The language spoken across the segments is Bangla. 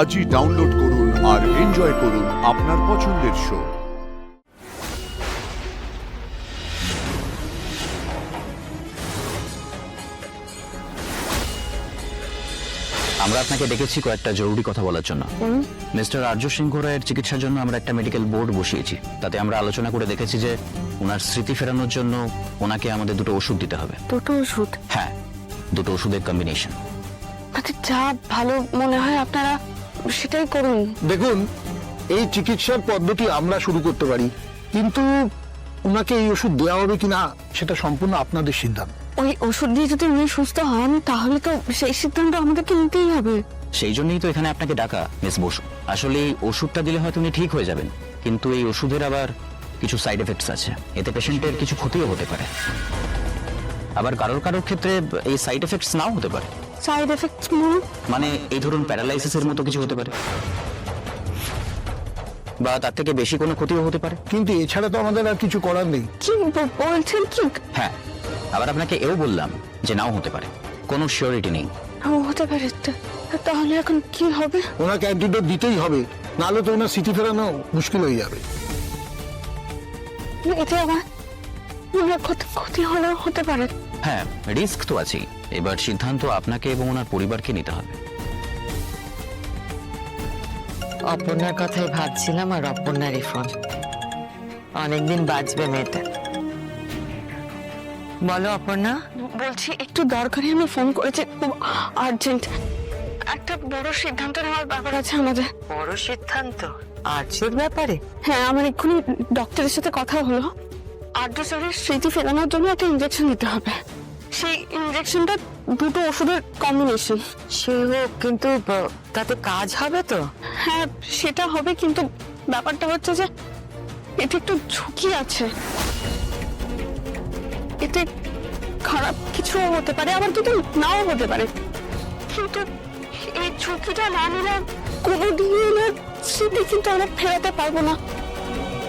আজই ডাউনলোড করুন আর এনজয় করুন আপনার পছন্দের শো। আমরা আপনাকে ডেকেছি কয়েকটা জরুরি কথা বলার জন্য। মিস্টার আর্য সিংহ রায়ের চিকিৎসার জন্য আমরা একটা মেডিকেল বোর্ড বসিয়েছি। তাতে আমরা আলোচনা করে দেখেছি যে ওনার স্মৃতি ফেরানোর জন্য ওনাকে আমাদের দুটো ওষুধ দিতে হবে। দুটো ওষুধ? হ্যাঁ, দুটো ওষুধের কম্বিনেশন। আচ্ছা, যা ভালো মনে হয় আপনারা সেটাই করুন। দেখুন, এই চিকিৎসার পদ্ধতি আমরা শুরু করতে পারি, কিন্তু ওনাকে এই ওষুধ দেওয়া হবে কিনা সেটা সম্পূর্ণ আপনাদের সিদ্ধান্ত। ওই ওষুধ দিয়ে যদি উনি সুস্থ হন তাহলে তো সেই সিদ্ধান্ত আমাদেরকে নিতেই হবে। সেই জন্যই তো এখানে আপনাকে ডাকা মিস বসু। আসলে এই ওষুধটা দিলে হয়তো উনি ঠিক হয়ে যাবেন, কিন্তু এই ওষুধের আবার কিছু সাইড এফেক্টস আছে। এতে পেশেন্টের কিছু ক্ষতিও হতে পারে, আবার কারোর কারোর ক্ষেত্রে এই সাইড এফেক্টস নাও হতে পারে। সাইড এফেক্টস মানে এই ধরুন প্যারালাইসিসের মতো কিছু হতে পারে, বা তার থেকে বেশি কোনো ক্ষতিও হতে পারে। কিন্তু এছাড়া তো আমাদের আর কিছু করার নেই। কি বলছেন? কি? হ্যাঁ, আবার আপনাকে এও বললাম যে নাও হতে পারে, কোনো সিওরিটি নেই। হতে পারে। তাহলে এখন কি হবে? ওনাকে অ্যান্টিডোট দিতেই হবে, নাহলে তো ওনার স্মৃতি ফেরানো মুশকিল হয়ে যাবে। এতে আবার ক্ষতি হলেও হতে পারে। হ্যাঁ, রিস্ক তো আছেই। এবার সিদ্ধান্ত আপনাকে এবং ওনার পরিবারকে নিতে হবে। অপর্ণার কথাই ভাবছিলাম, আর অপর্ণারই ফোন। অনেকদিন বাঁচবে মেয়েটা। বলো অপর্ণা। বলছি, একটু দরকারি আমি ফোন করেছি, খুব আর্জেন্ট। একটা বড় সিদ্ধান্ত নেওয়ার ব্যাপার আছে আমাদের। বড় সিদ্ধান্ত? আর্যর ব্যাপারে? হ্যাঁ, আমার এক্ষুনি ডক্টরের সাথে কথা হলো। আর্য স্যারের স্মৃতি ফেরানোর জন্য একটা ইনজেকশন নিতে হবে। সেই ইনজেকশনটা দুটো ওষুধের কম্বিনেশন। সে হোক, কিন্তু তাতে কাজ হবে তো? হ্যাঁ, সেটা হবে, কিন্তু ব্যাপারটা হচ্ছে যে এতে একটু ঝুঁকি আছে। এতে খারাপ কিছু হতে পারে, আবার কিন্তু নাও হতে পারে। কিন্তু এই ঝুঁকিটা না নিলে কোনোদিনই না স্মৃতি কিন্তু আমরা ফেরাতে পারবো না।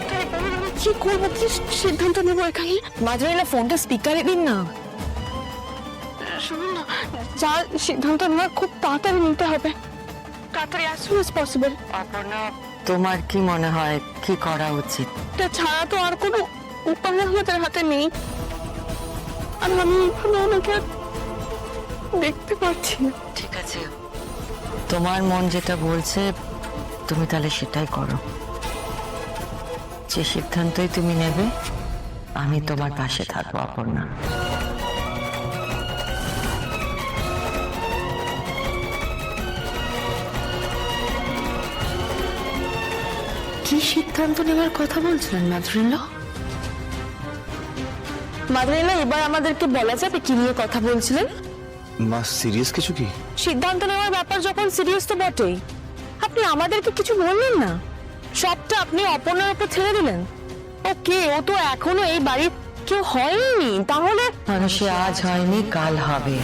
তাই বলুন, আমি কি করবো, কি সিদ্ধান্ত নেবো এখানে? মাঝে ফোনটা স্পিকারে দিন না। শুনুন না, যা সিদ্ধান্ত নেওয়ার খুব তাড়াতাড়ি নিতে হবে, তাড়াতাড়ি as soon as possible। Aparna, তোমার কি মনে হয় কি করা উচিত? এটা ছাড়া তো আর কোনো উপায় আমাদের হাতে নেই। আর আমি এখানে ওনাকে দেখতে পাচ্ছি না। ঠিক আছে, তোমার মন যেটা বলছে তুমি তাহলে সেটাই করো। যে সিদ্ধান্তই তুমি নেবে আমি তোমার পাশে থাকবো অপর্ণা। কি সিদ্ধান্ত নেওয়ার কথা বলছিলেন মাধুরীলা? মাধুরীলা, এবার আমাদেরকে বলা যাবে কি নিয়ে কথা বলছিলেন? মা, সিরিয়াস কিছু কি? সিদ্ধান্ত নেওয়ার ব্যাপার যখন সিরিয়াস তো বটেই। আপনি আমাদেরকে কিছু বললেন না, সবটা আপনি অপর্ণার উপর ছেড়ে দিলেন। ওকে, ও তো এখনো এই বাড়ির কেউ হয়নি, তাহলে মানুষে আজ হয়নি কাল হবে।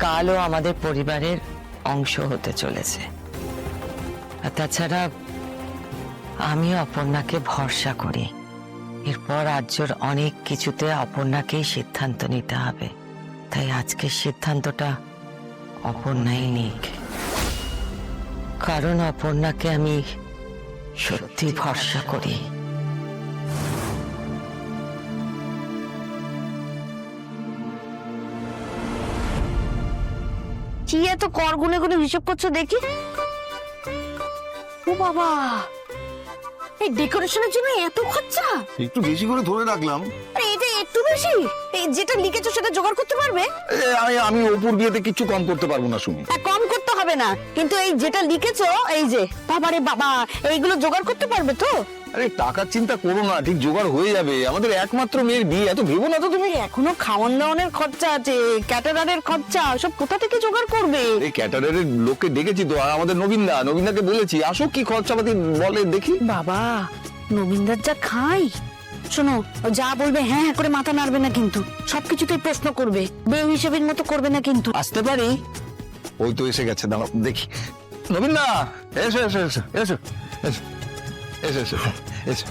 কালও আমাদের পরিবারের অংশ হতে চলেছে। আর তাছাড়া আমি অপর্ণাকে ভরসা করি। এরপর আর্যর অনেক কিছুতে অপর্ণাকেই সিদ্ধান্ত নিতে হবে। তাই আজকের সিদ্ধান্তটা অপর্ণাই নিক, কারণ অপর্ণাকে আমি সত্যি ভরসা করি। কি এত কর গুনে গুনে হিসেব করছো দেখি? ও বাবা, এই ডেকোরেশনের জন্য এত খরচা? একটু বেশি করে ধরে রাখলাম। আরে এটা একটু বেশি। এই যেটা লিখেছো সেটা জোগাড় করতে পারবে? আমি অপুর বিয়েতে কিছু কম করতে পারবো না শুনি। কম করতে হবে না, কিন্তু এই যেটা লিখেছো, এই যে বাবারে বাবা, এইগুলো জোগাড় করতে পারবে তো? আরে টাকার চিন্তা করো না, ঠিক জোগাড় হয়ে যাবে। আমাদের একমাত্র মেয়ের বিয়ে, এত ভেবো না তো তুমি। এখনো খাওয়ান দাওয়ানের খরচা আছে, ক্যাটারারের খরচা, সব কোথা থেকে জোগাড় করবে? এই ক্যাটারের লোককে ডেকেছি তো, আর আমাদের নবীনদাকে বলেছি আসো, কি খরচাপাতি বলে দেখি। বাবা, নবীনদার যা খাই। শোনো, ও যা বলবে হ্যাঁ হ্যাঁ করে মাথা নাড়বে না, কিন্তু সবকিছুতেই প্রশ্ন করবে, বেউ হিসেবের মতো করবে না কিন্তু। আসতে পারি? ওই তো এসে গেছে, দাঁড়াও দেখি। নবীনদা, এসো এসো এসো এসো এসো এসো এসো এসো।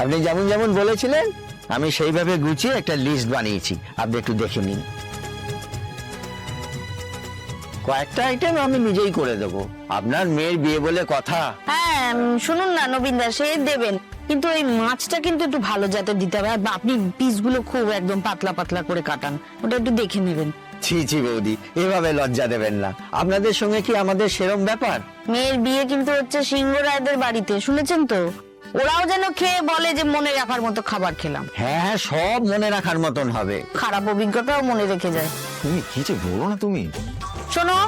আপনি যেমন যেমন বলেছিলেন আমি সেইভাবে গুছিয়ে একটা লিস্ট বানিয়েছি, আপনি একটু দেখে নিন। কয়েকটা আইটেম আমি নিজেই করে দেবো। আপনার মেয়ের বিয়ে বলে কথা। হ্যাঁ শুনুন না নবীনদা, সে দেবেন, কিন্তু এই মাছটা কিন্তু একটু ভালো জাতের দিতে হবে। আর আপনি পিসগুলো খুব একদম পাতলা পাতলা করে কাটান, ওটা একটু দেখে নেবেন। ছি ছি বৌদি, এভাবে লজ্জা দেবেন না। আপনাদের সঙ্গে কি আমাদের সেরম ব্যাপার? মেয়ের বিয়ে কিন্তু হচ্ছে সিংহ রায়দের বাড়িতে, শুনেছেন তো? ওরাও যেন খেয়ে বলে যে মনে রাখার মতো খাবার খেলাম। হ্যাঁ হ্যাঁ, সব মনে রাখার মতন হবে। খারাপ অভিজ্ঞতাও মনে রেখে যায়। তুমি কি যে বলো না তুমি। শোনো,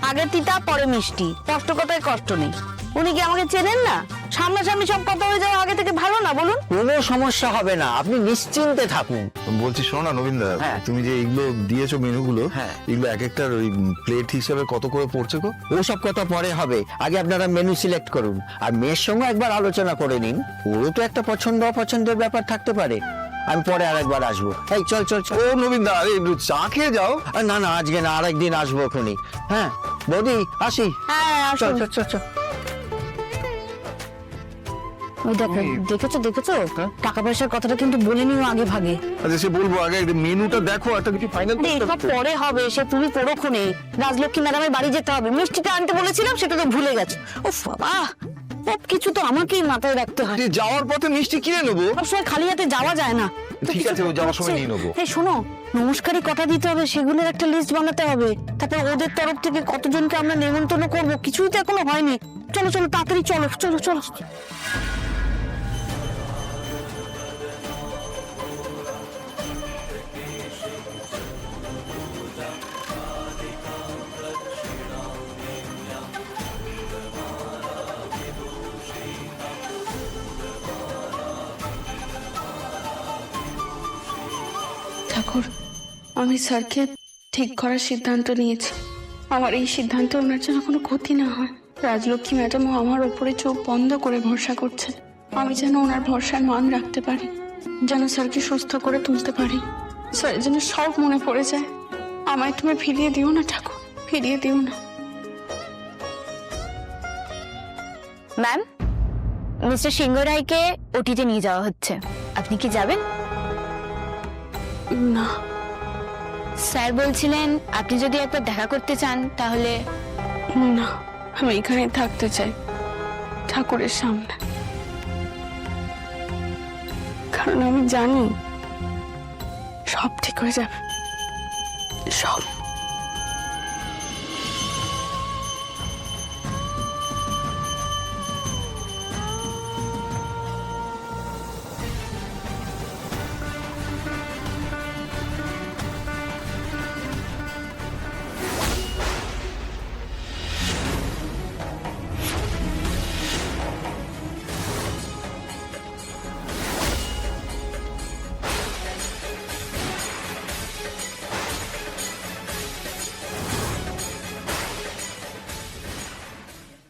আগে তিতা পরে মিষ্টি, কষ্ট কথায় কষ্ট নেই। উনি কি আমাকে চেনেন না? সামনাসামনি সব কথা হয়ে যাওয়া আগে থেকে ভালো না বলুন? কোনো সমস্যা হবে না, আপনি নিশ্চিন্তে থাকুন। বলছি শোনো না নবীনদা, হ্যাঁ। তুমি যে এইগুলো দিয়েছো মেনুগুলো, হ্যাঁ। এগুলো এক একটার ওই প্লেট হিসাবে কত করে পড়ছে গো? ওসব কথা পরে হবে, আগে আপনারা মেনু সিলেক্ট করুন। আর মেয়ের সঙ্গে একবার আলোচনা করে নিন, ওরও তো একটা পছন্দ অপছন্দের ব্যাপার থাকতে পারে। আমি পরে আরেকবার আসবো। এই চল চল চল। ও নবীনদা, আরে একটু চা খেয়ে যাও। না না, আজকে না, আরেকদিন আসবো ওখানে। হ্যাঁ বৌদি, আসি। হ্যাঁ চল আসুন। চল চল চল। ওই দেখেছো টাকা পয়সার কথাটা কিন্তু বলে নিও আগে ভাগে। আচ্ছা সে বলবো, আগে মেনুটা দেখো, একটা কিছু ফাইনাল আরে এসব পরে হবে, সে তুমি পরক্ষণে রাজলক্ষ্মী ম্যাডামের বাড়ি যেতে হবে। মিষ্টিটা আনতে বলেছিলাম, সেটা তো ভুলে গেছে। উফ বাবা, সব কিছু তো আমাকেই মাথায় রাখতে হয়। যাওয়ার পথে মিষ্টি কিনে নেবো। সবসময় খালি হাতে যাওয়া যায় না। ঠিক আছে, ও যাওয়ার সময় নিয়ে নেবো। এই শোনো, নমস্কারই কথা দিতে হবে, সেগুলোর একটা লিস্ট বানাতে হবে। তারপর ওদের তরফ থেকে কতজনকে আমরা নেমন্তন্ন করবো, কিছুই তো এখনো হয়নি। চলো চলো তাড়াতাড়ি চলো চলো চলো। ঠাকুর, আমি স্যারকে ঠিক করার সিদ্ধান্ত নিয়েছি। আমার এই সিদ্ধান্তে ওনার যেন কোনো ক্ষতি না হয়। রাজলক্ষ্মী ম্যাডামও আমার ওপরে চোখ বন্ধ করে ভরসা করছেন। আমি যেন ওনার ভরসার মান রাখতে পারি, যেন স্যারকে সুস্থ করে তুলতে পারি। স্যার যেন সব মনে পড়ে যায়। আমায় তুমি ফিরিয়ে দিও না ঠাকুর, ফিরিয়ে দিও না। ম্যাম, মিস্টার সিংহ রায়কে ওটিতে নিয়ে যাওয়া হচ্ছে, আপনি কি যাবেন? না, স্যার বলছিলেন আপনি যদি একবার দেখা করতে চান তাহলে। না, আমি এখানেই থাকতে চাই ঠাকুরের সামনে। কারণ আমি জানি সব ঠিক হয়ে যাবে, সব।